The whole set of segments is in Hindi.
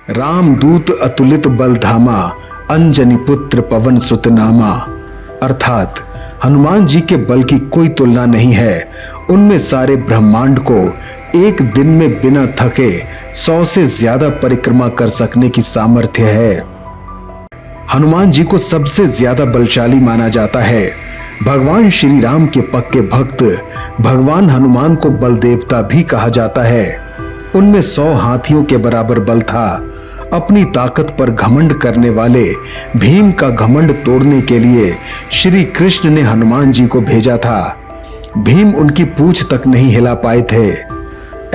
रामदूत अतुलित बलधामा, अंजनी पुत्र पवन सुत नामा। अर्थात हनुमान जी के बल की कोई तुलना नहीं है। उनमें सारे ब्रह्मांड को एक दिन में बिना थके 100 से ज्यादा परिक्रमा कर सकने की सामर्थ्य है। हनुमान जी को सबसे ज्यादा बलशाली माना जाता है। भगवान श्री राम के पक्के भक्त भगवान हनुमान को बल देवता भी कहा जाता है। उनमें 100 हाथियों के बराबर बल था। अपनी ताकत पर घमंड करने वाले भीम का घमंड तोड़ने के लिए श्री कृष्ण ने हनुमान जी को भेजा था। भीम उनकी पूंछ तक नहीं हिला पाए थे।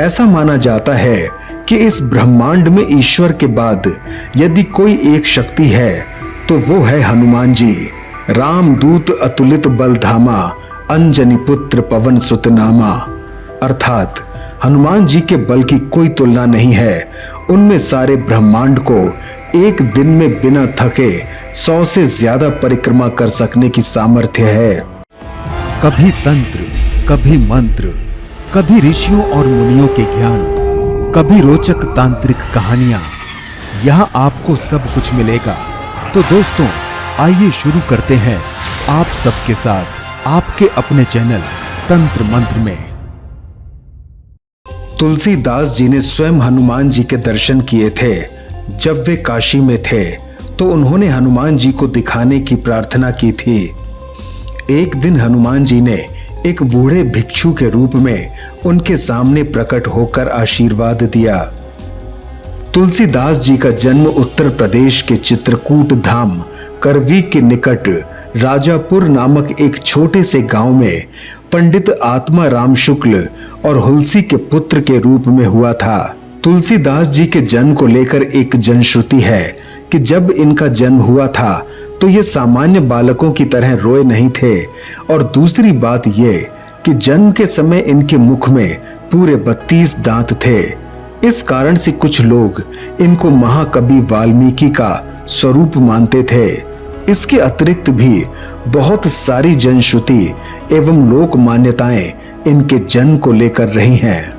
ऐसा माना जाता है कि इस ब्रह्मांड में ईश्वर के बाद यदि कोई एक शक्ति है तो वो है हनुमान जी। रामदूत अतुलित बलधामा, अंजनी पुत्र पवन सुत नामा। अर्थात हनुमान जी के बल की कोई तुलना नहीं है। उनमें सारे ब्रह्मांड को एक दिन में बिना थके 100 से ज्यादा परिक्रमा कर सकने की सामर्थ्य है। कभी तंत्र, कभी मंत्र, कभी ऋषियों और मुनियों के ज्ञान, कभी रोचक तांत्रिक कहानियां, यहाँ आपको सब कुछ मिलेगा। तो दोस्तों आइए शुरू करते हैं आप सबके साथ आपके अपने चैनल तंत्र मंत्र में। तुलसीदास जी ने स्वयं हनुमान जी के दर्शन किए थे। जब वे काशी में थे तो उन्होंने हनुमान जी को दिखाने की प्रार्थना की थी। एक दिन हनुमान जी ने एक बूढ़े भिक्षु के रूप में उनके सामने प्रकट होकर आशीर्वाद दिया। तुलसीदास जी का जन्म उत्तर प्रदेश के चित्रकूट धाम करवी के निकट राजापुर नामक एक छोटे से गांव में पंडित आत्मा राम शुक्ल और हुलसी के पुत्र के रूप में हुआ था। तुलसीदास जी के जन्म को लेकर एक जनश्रुति है कि जब इनका जन्म हुआ था तो ये सामान्य बालकों की तरह रोए नहीं थे, और दूसरी बात ये कि जन्म के समय इनके मुख में पूरे 32 दांत थे। इस कारण से कुछ लोग इनको महाकवि वाल्मीकि का स्वरूप मानते थे। इसके अतिरिक्त भी बहुत सारी जनश्रुति एवं लोक मान्यताएं इनके जन्म को लेकर रही हैं।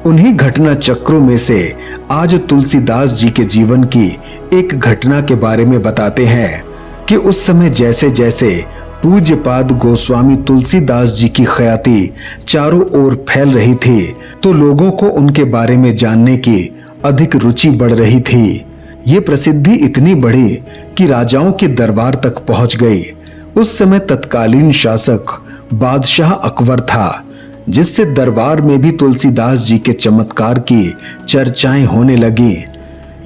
उन्हीं घटना चक्रों में से आज तुलसीदास जी के जीवन की एक घटना के बारे में बताते हैं कि उस समय जैसे जैसे पूज्यपाद गोस्वामी तुलसीदास जी की ख्याति चारों ओर फैल रही थी तो लोगों को उनके बारे में जानने की अधिक रुचि बढ़ रही थी। ये प्रसिद्धि इतनी बढ़ी कि राजाओं के दरबार तक पहुंच गई। उस समय तत्कालीन शासक बादशाह अकबर था, जिससे दरबार में भी तुलसीदास जी के चमत्कार की चर्चाएं होने लगी।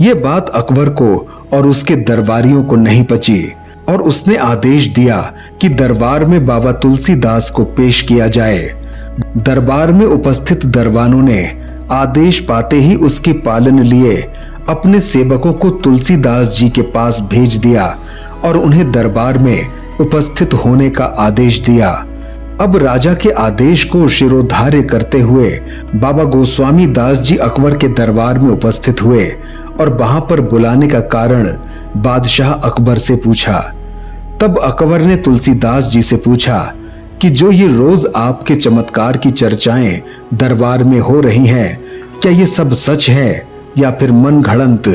ये बात अकबर को और उसके दरबारियों को नहीं पची और उसने आदेश दिया कि दरबार में बाबा तुलसीदास को पेश किया जाए। दरबार में उपस्थित दरबानों ने आदेश पाते ही उसके पालन लिए अपने सेवकों को तुलसीदास जी के पास भेज दिया और उन्हें दरबार में उपस्थित होने का आदेश दिया। अब राजा के आदेश को शिरोधार्य करते हुए बाबा गोस्वामी दास जी अकबर के दरबार में उपस्थित हुए और वहां पर बुलाने का कारण बादशाह अकबर से पूछा। तब अकबर ने तुलसीदास जी से पूछा कि जो ये रोज आपके चमत्कार की चर्चाएं दरबार में हो रही हैं, क्या ये सब सच है या फिर मन घड़ंत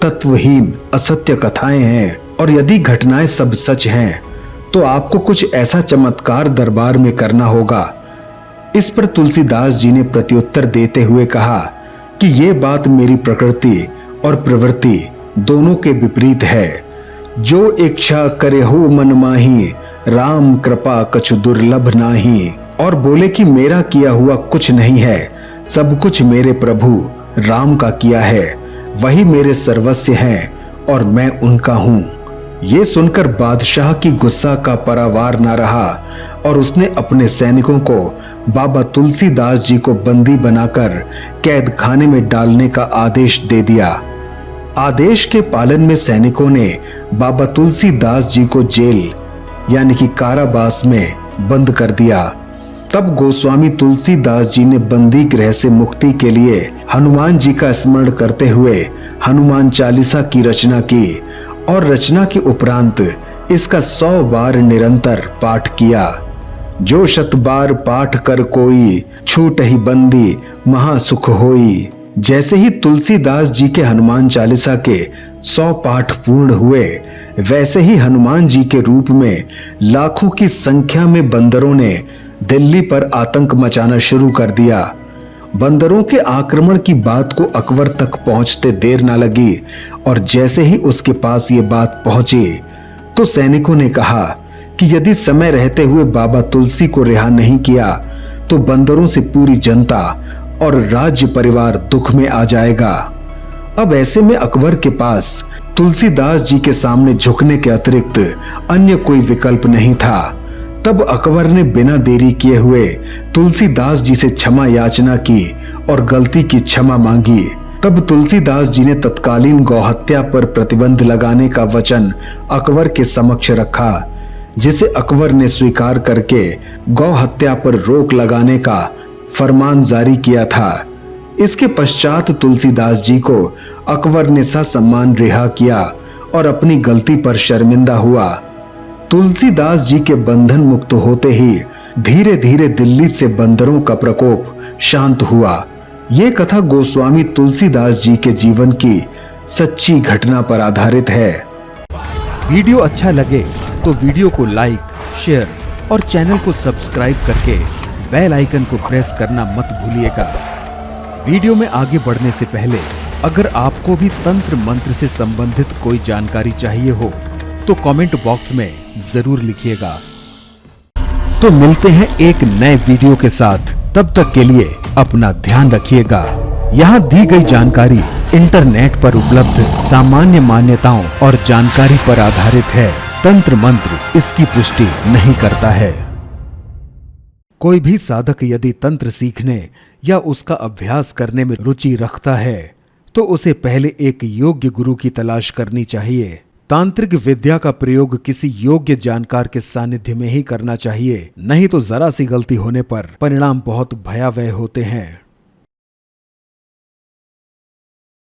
तत्वहीन असत्य कथाएं हैं? और यदि घटनाएं सब सच हैं तो आपको कुछ ऐसा चमत्कार दरबार में करना होगा। इस पर तुलसीदास जी ने प्रत्युत्तर देते हुए कहा कि ये बात मेरी प्रकृति और प्रवृत्ति दोनों के विपरीत है। जो इच्छा करे हो मन माही, राम कृपा कछु दुर्लभ नाही। और बोले कि मेरा किया हुआ कुछ नहीं है, सब कुछ मेरे प्रभु राम का किया है, वही मेरे सर्वस्व हैं और मैं उनका हूं। ये सुनकर बादशाह की गुस्सा का परावार न रहा और उसने अपने सैनिकों को बाबा तुलसीदास जी को बंदी बनाकर कैद खाने में डालने का आदेश दे दिया। आदेश के पालन में सैनिकों ने बाबा तुलसीदास जी को जेल यानी कि कारावास में बंद कर दिया। तब गोस्वामी तुलसीदास जी ने बंदी गृह से मुक्ति के लिए हनुमान जी का स्मरण करते हुए हनुमान चालीसा की रचना की और रचना के उपरांत इसका 100 बार निरंतर पाठ किया। जो 100 बार पाठ कर कोई, छूट ही बंदी महासुख होई। जैसे ही तुलसीदास जी के हनुमान चालीसा के 100 पाठ पूर्ण हुए, वैसे ही हनुमान जी के रूप में लाखों की संख्या में बंदरों ने दिल्ली पर आतंक मचाना शुरू कर दिया। बंदरों के आक्रमण की बात को अकबर तक पहुंचते देर ना लगी और जैसे ही उसके पास ये बात पहुंची तो सैनिकों ने कहा कि यदि समय रहते हुए बाबा तुलसी को रिहा नहीं किया तो बंदरों से पूरी जनता और राज्य परिवार दुख में आ जाएगा। अब ऐसे में अकबर के पास तुलसीदास जी के सामने झुकने के अतिरिक्त अन्य कोई विकल्प नहीं था। तब अकबर ने बिना देरी किए हुए तुलसीदास जी से क्षमा याचना की और गलती की क्षमा मांगी। तब तुलसीदास जी ने तत्कालीन गौहत्या पर प्रतिबंध लगाने का वचन अकबर के समक्ष रखा, जिसे अकबर ने स्वीकार करके गौहत्या पर रोक लगाने का फरमान जारी किया था। इसके पश्चात तुलसीदास जी को अकबर ने ससम्मान रिहा किया और अपनी गलती पर शर्मिंदा हुआ। तुलसीदास जी के बंधन मुक्त होते ही धीरे धीरे दिल्ली से बंदरों का प्रकोप शांत हुआ। ये कथा गोस्वामी तुलसीदास जी के जीवन की सच्ची घटना पर आधारित है। वीडियो अच्छा लगे तो वीडियो को लाइक, शेयर और चैनल को सब्सक्राइब करके बेल आइकन को प्रेस करना मत भूलिएगा। वीडियो में आगे बढ़ने से पहले अगर आपको भी तंत्र मंत्र से संबंधित कोई जानकारी चाहिए हो तो कमेंट बॉक्स में जरूर लिखिएगा। तो मिलते हैं एक नए वीडियो के साथ, तब तक के लिए अपना ध्यान रखिएगा। यहाँ दी गई जानकारी इंटरनेट पर उपलब्ध सामान्य मान्यताओं और जानकारी पर आधारित है। तंत्र मंत्र इसकी पुष्टि नहीं करता है। कोई भी साधक यदि तंत्र सीखने या उसका अभ्यास करने में रुचि रखता है तो उसे पहले एक योग्य गुरु की तलाश करनी चाहिए। तांत्रिक विद्या का प्रयोग किसी योग्य जानकार के सानिध्य में ही करना चाहिए, नहीं तो जरा सी गलती होने पर परिणाम बहुत भयावह होते हैं।